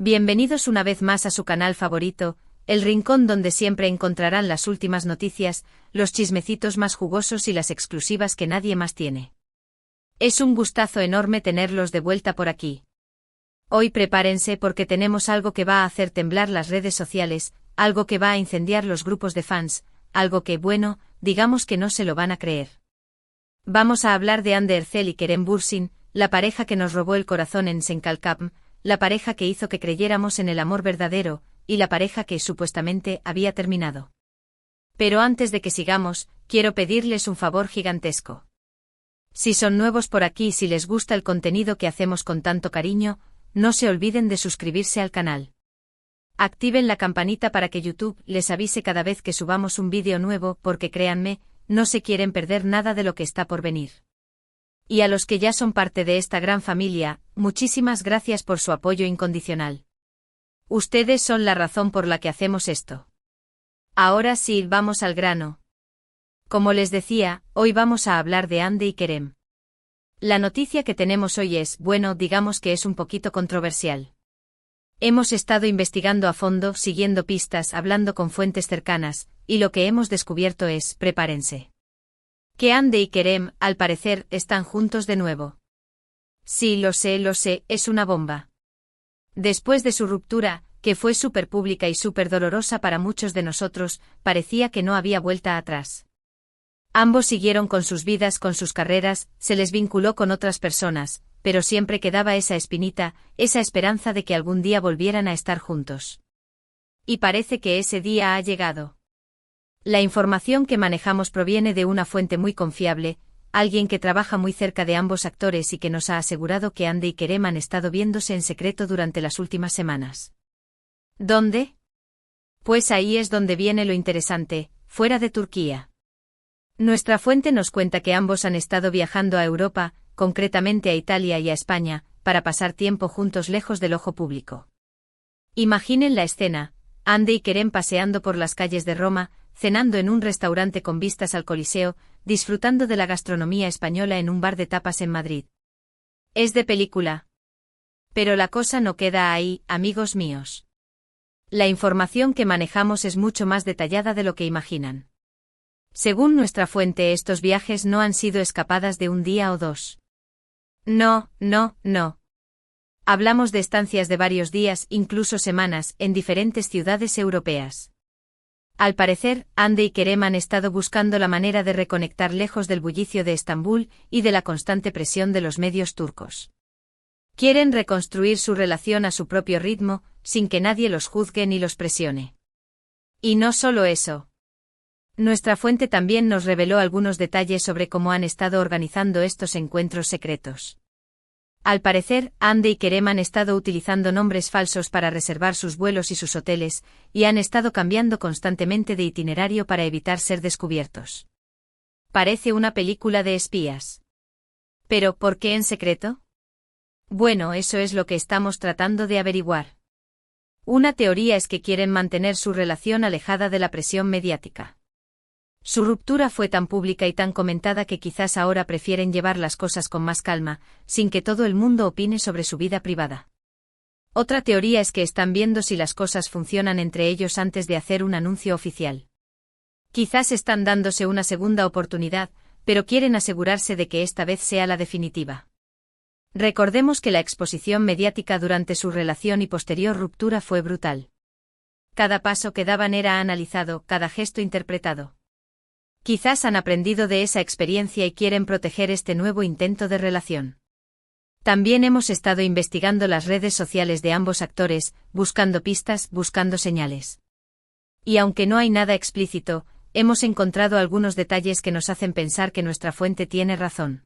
Bienvenidos una vez más a su canal favorito, el rincón donde siempre encontrarán las últimas noticias, los chismecitos más jugosos y las exclusivas que nadie más tiene. Es un gustazo enorme tenerlos de vuelta por aquí. Hoy prepárense porque tenemos algo que va a hacer temblar las redes sociales, algo que va a incendiar los grupos de fans, algo que, bueno, digamos que no se lo van a creer. Vamos a hablar de Hande Erçel y Kerem Bürsin, la pareja que nos robó el corazón en Senkalkam, la pareja que hizo que creyéramos en el amor verdadero, y la pareja que supuestamente había terminado. Pero antes de que sigamos, quiero pedirles un favor gigantesco. Si son nuevos por aquí y si les gusta el contenido que hacemos con tanto cariño, no se olviden de suscribirse al canal. Activen la campanita para que YouTube les avise cada vez que subamos un vídeo nuevo porque créanme, no se quieren perder nada de lo que está por venir. Y a los que ya son parte de esta gran familia, muchísimas gracias por su apoyo incondicional. Ustedes son la razón por la que hacemos esto. Ahora sí, vamos al grano. Como les decía, hoy vamos a hablar de Hande y Kerem. La noticia que tenemos hoy es, bueno, digamos que es un poquito controversial. Hemos estado investigando a fondo, siguiendo pistas, hablando con fuentes cercanas, y lo que hemos descubierto es, prepárense. Que Hande y Kerem, al parecer, están juntos de nuevo. Sí, lo sé, es una bomba. Después de su ruptura, que fue súper pública y súper dolorosa para muchos de nosotros, parecía que no había vuelta atrás. Ambos siguieron con sus vidas, con sus carreras, se les vinculó con otras personas, pero siempre quedaba esa espinita, esa esperanza de que algún día volvieran a estar juntos. Y parece que ese día ha llegado. La información que manejamos proviene de una fuente muy confiable, alguien que trabaja muy cerca de ambos actores y que nos ha asegurado que Hande y Kerem han estado viéndose en secreto durante las últimas semanas. ¿Dónde? Pues ahí es donde viene lo interesante, fuera de Turquía. Nuestra fuente nos cuenta que ambos han estado viajando a Europa, concretamente a Italia y a España, para pasar tiempo juntos lejos del ojo público. Imaginen la escena, Hande y Kerem paseando por las calles de Roma, cenando en un restaurante con vistas al Coliseo, disfrutando de la gastronomía española en un bar de tapas en Madrid. Es de película. Pero la cosa no queda ahí, amigos míos. La información que manejamos es mucho más detallada de lo que imaginan. Según nuestra fuente, estos viajes no han sido escapadas de un día o dos. No. Hablamos de estancias de varios días, incluso semanas, en diferentes ciudades europeas. Al parecer, Hande y Kerem han estado buscando la manera de reconectar lejos del bullicio de Estambul y de la constante presión de los medios turcos. Quieren reconstruir su relación a su propio ritmo, sin que nadie los juzgue ni los presione. Y no solo eso. Nuestra fuente también nos reveló algunos detalles sobre cómo han estado organizando estos encuentros secretos. Al parecer, Hande y Kerem han estado utilizando nombres falsos para reservar sus vuelos y sus hoteles, y han estado cambiando constantemente de itinerario para evitar ser descubiertos. Parece una película de espías. ¿Pero por qué en secreto? Bueno, eso es lo que estamos tratando de averiguar. Una teoría es que quieren mantener su relación alejada de la presión mediática. Su ruptura fue tan pública y tan comentada que quizás ahora prefieren llevar las cosas con más calma, sin que todo el mundo opine sobre su vida privada. Otra teoría es que están viendo si las cosas funcionan entre ellos antes de hacer un anuncio oficial. Quizás están dándose una segunda oportunidad, pero quieren asegurarse de que esta vez sea la definitiva. Recordemos que la exposición mediática durante su relación y posterior ruptura fue brutal. Cada paso que daban era analizado, cada gesto interpretado. Quizás han aprendido de esa experiencia y quieren proteger este nuevo intento de relación. También hemos estado investigando las redes sociales de ambos actores, buscando pistas, buscando señales. Y aunque no hay nada explícito, hemos encontrado algunos detalles que nos hacen pensar que nuestra fuente tiene razón.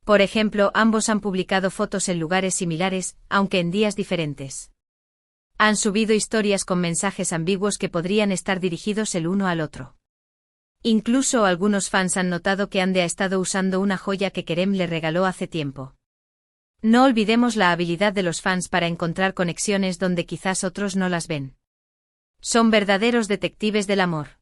Por ejemplo, ambos han publicado fotos en lugares similares, aunque en días diferentes. Han subido historias con mensajes ambiguos que podrían estar dirigidos el uno al otro. Incluso algunos fans han notado que Hande ha estado usando una joya que Kerem le regaló hace tiempo. No olvidemos la habilidad de los fans para encontrar conexiones donde quizás otros no las ven. Son verdaderos detectives del amor.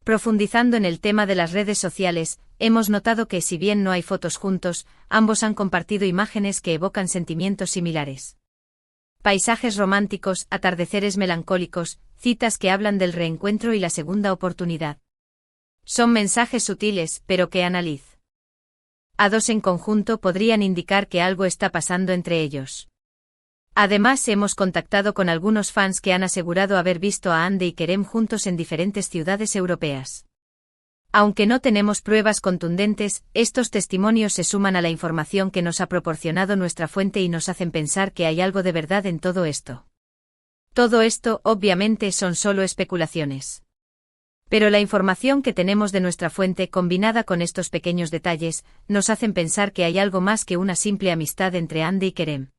Profundizando en el tema de las redes sociales, hemos notado que si bien no hay fotos juntos, ambos han compartido imágenes que evocan sentimientos similares. Paisajes románticos, atardeceres melancólicos, citas que hablan del reencuentro y la segunda oportunidad. Son mensajes sutiles, pero que Annalise a dos en conjunto podrían indicar que algo está pasando entre ellos. Además, hemos contactado con algunos fans que han asegurado haber visto a Andy y Kerem juntos en diferentes ciudades europeas. Aunque no tenemos pruebas contundentes, estos testimonios se suman a la información que nos ha proporcionado nuestra fuente y nos hacen pensar que hay algo de verdad en todo esto. Todo esto, obviamente, son solo especulaciones. Pero la información que tenemos de nuestra fuente, combinada con estos pequeños detalles, nos hacen pensar que hay algo más que una simple amistad entre Andy y Kerem.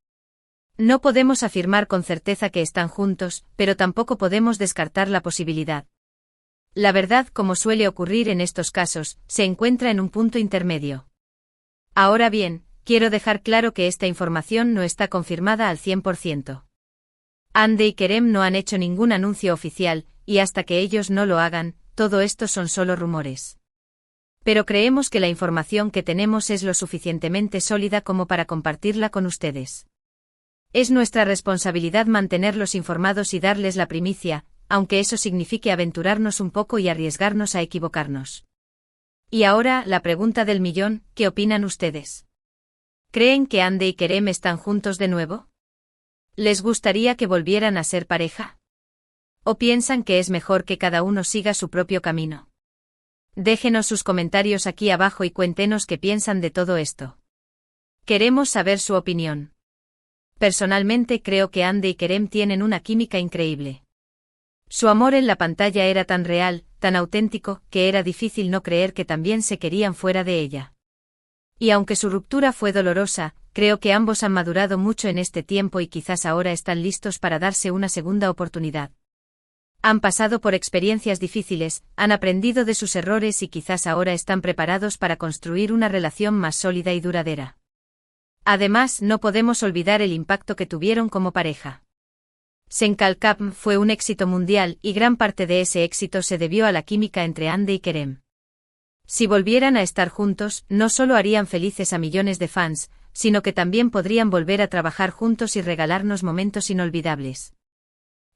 No podemos afirmar con certeza que están juntos, pero tampoco podemos descartar la posibilidad. La verdad, como suele ocurrir en estos casos, se encuentra en un punto intermedio. Ahora bien, quiero dejar claro que esta información no está confirmada al 100%. Andy y Kerem no han hecho ningún anuncio oficial, y hasta que ellos no lo hagan, todo esto son solo rumores. Pero creemos que la información que tenemos es lo suficientemente sólida como para compartirla con ustedes. Es nuestra responsabilidad mantenerlos informados y darles la primicia, aunque eso signifique aventurarnos un poco y arriesgarnos a equivocarnos. Y ahora, la pregunta del millón, ¿qué opinan ustedes? ¿Creen que Andy y Kerem están juntos de nuevo? ¿Les gustaría que volvieran a ser pareja? ¿O piensan que es mejor que cada uno siga su propio camino? Déjenos sus comentarios aquí abajo y cuéntenos qué piensan de todo esto. Queremos saber su opinión. Personalmente creo que Andy y Kerem tienen una química increíble. Su amor en la pantalla era tan real, tan auténtico, que era difícil no creer que también se querían fuera de ella. Y aunque su ruptura fue dolorosa, creo que ambos han madurado mucho en este tiempo y quizás ahora están listos para darse una segunda oportunidad. Han pasado por experiencias difíciles, han aprendido de sus errores y quizás ahora están preparados para construir una relación más sólida y duradera. Además, no podemos olvidar el impacto que tuvieron como pareja. Senkal Cup fue un éxito mundial y gran parte de ese éxito se debió a la química entre Andy y Kerem. Si volvieran a estar juntos, no solo harían felices a millones de fans, sino que también podrían volver a trabajar juntos y regalarnos momentos inolvidables.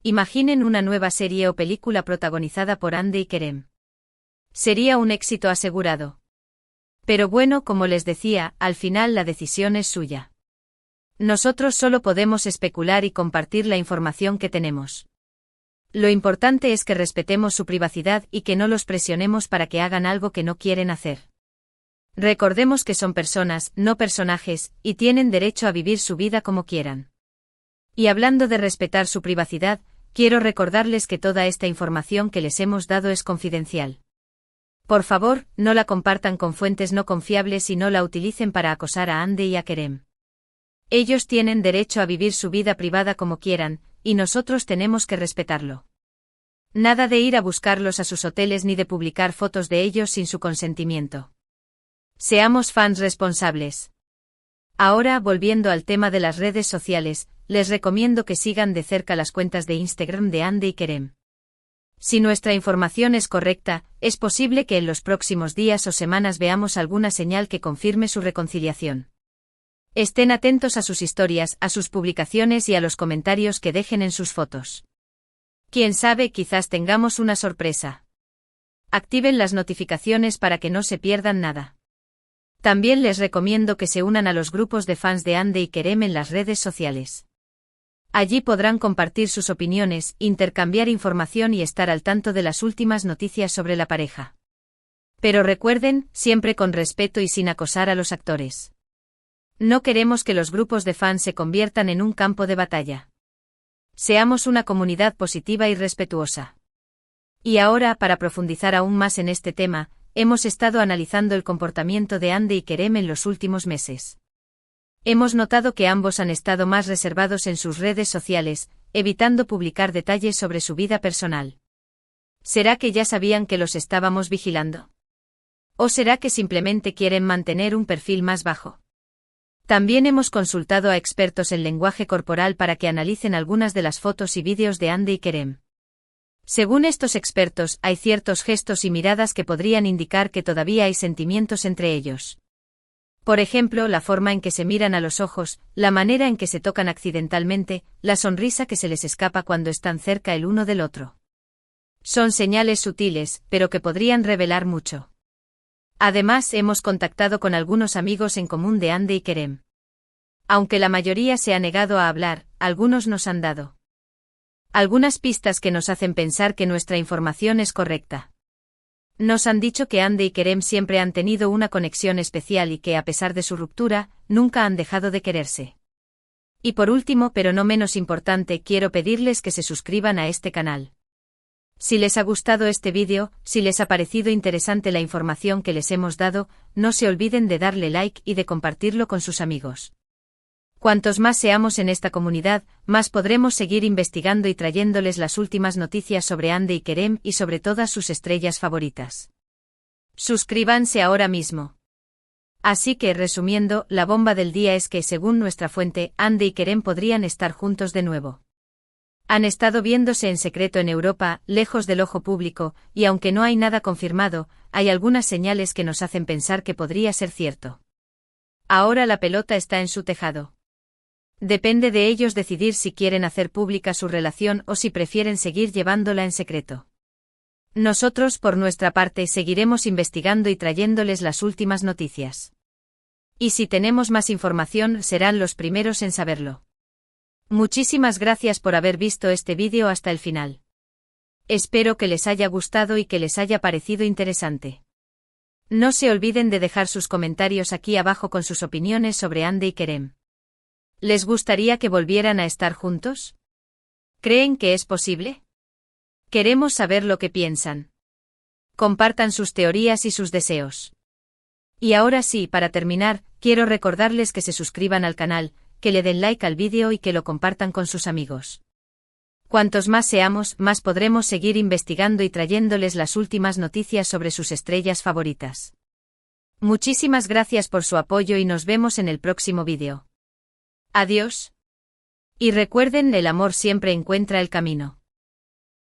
Imaginen una nueva serie o película protagonizada por Andy y Kerem. Sería un éxito asegurado. Pero bueno, como les decía, al final la decisión es suya. Nosotros solo podemos especular y compartir la información que tenemos. Lo importante es que respetemos su privacidad y que no los presionemos para que hagan algo que no quieren hacer. Recordemos que son personas, no personajes, y tienen derecho a vivir su vida como quieran. Y hablando de respetar su privacidad, quiero recordarles que toda esta información que les hemos dado es confidencial. Por favor, no la compartan con fuentes no confiables y no la utilicen para acosar a Andy y a Kerem. Ellos tienen derecho a vivir su vida privada como quieran, y nosotros tenemos que respetarlo. Nada de ir a buscarlos a sus hoteles ni de publicar fotos de ellos sin su consentimiento. Seamos fans responsables. Ahora, volviendo al tema de las redes sociales, les recomiendo que sigan de cerca las cuentas de Instagram de Andy y Kerem. Si nuestra información es correcta, es posible que en los próximos días o semanas veamos alguna señal que confirme su reconciliación. Estén atentos a sus historias, a sus publicaciones y a los comentarios que dejen en sus fotos. Quién sabe, quizás tengamos una sorpresa. Activen las notificaciones para que no se pierdan nada. También les recomiendo que se unan a los grupos de fans de Andy y Kerem en las redes sociales. Allí podrán compartir sus opiniones, intercambiar información y estar al tanto de las últimas noticias sobre la pareja. Pero recuerden, siempre con respeto y sin acosar a los actores. No queremos que los grupos de fans se conviertan en un campo de batalla. Seamos una comunidad positiva y respetuosa. Y ahora, para profundizar aún más en este tema, hemos estado analizando el comportamiento de Andy y Kerem en los últimos meses. Hemos notado que ambos han estado más reservados en sus redes sociales, evitando publicar detalles sobre su vida personal. ¿Será que ya sabían que los estábamos vigilando? ¿O será que simplemente quieren mantener un perfil más bajo? También hemos consultado a expertos en lenguaje corporal para que analicen algunas de las fotos y vídeos de Andy y Kerem. Según estos expertos, hay ciertos gestos y miradas que podrían indicar que todavía hay sentimientos entre ellos. Por ejemplo, la forma en que se miran a los ojos, la manera en que se tocan accidentalmente, la sonrisa que se les escapa cuando están cerca el uno del otro. Son señales sutiles, pero que podrían revelar mucho. Además, hemos contactado con algunos amigos en común de Andy y Kerem. Aunque la mayoría se ha negado a hablar, algunos nos han dado algunas pistas que nos hacen pensar que nuestra información es correcta. Nos han dicho que Andy y Kerem siempre han tenido una conexión especial y que, a pesar de su ruptura, nunca han dejado de quererse. Y por último, pero no menos importante, quiero pedirles que se suscriban a este canal. Si les ha gustado este vídeo, si les ha parecido interesante la información que les hemos dado, no se olviden de darle like y de compartirlo con sus amigos. Cuantos más seamos en esta comunidad, más podremos seguir investigando y trayéndoles las últimas noticias sobre Andy y Kerem y sobre todas sus estrellas favoritas. Suscríbanse ahora mismo. Así que, resumiendo, la bomba del día es que, según nuestra fuente, Andy y Kerem podrían estar juntos de nuevo. Han estado viéndose en secreto en Europa, lejos del ojo público, y aunque no hay nada confirmado, hay algunas señales que nos hacen pensar que podría ser cierto. Ahora la pelota está en su tejado. Depende de ellos decidir si quieren hacer pública su relación o si prefieren seguir llevándola en secreto. Nosotros, por nuestra parte, seguiremos investigando y trayéndoles las últimas noticias. Y si tenemos más información, serán los primeros en saberlo. Muchísimas gracias por haber visto este vídeo hasta el final. Espero que les haya gustado y que les haya parecido interesante. No se olviden de dejar sus comentarios aquí abajo con sus opiniones sobre Andy y Kerem. ¿Les gustaría que volvieran a estar juntos? ¿Creen que es posible? Queremos saber lo que piensan. Compartan sus teorías y sus deseos. Y ahora sí, para terminar, quiero recordarles que se suscriban al canal, que le den like al vídeo y que lo compartan con sus amigos. Cuantos más seamos, más podremos seguir investigando y trayéndoles las últimas noticias sobre sus estrellas favoritas. Muchísimas gracias por su apoyo y nos vemos en el próximo vídeo. Adiós. Y recuerden, el amor siempre encuentra el camino.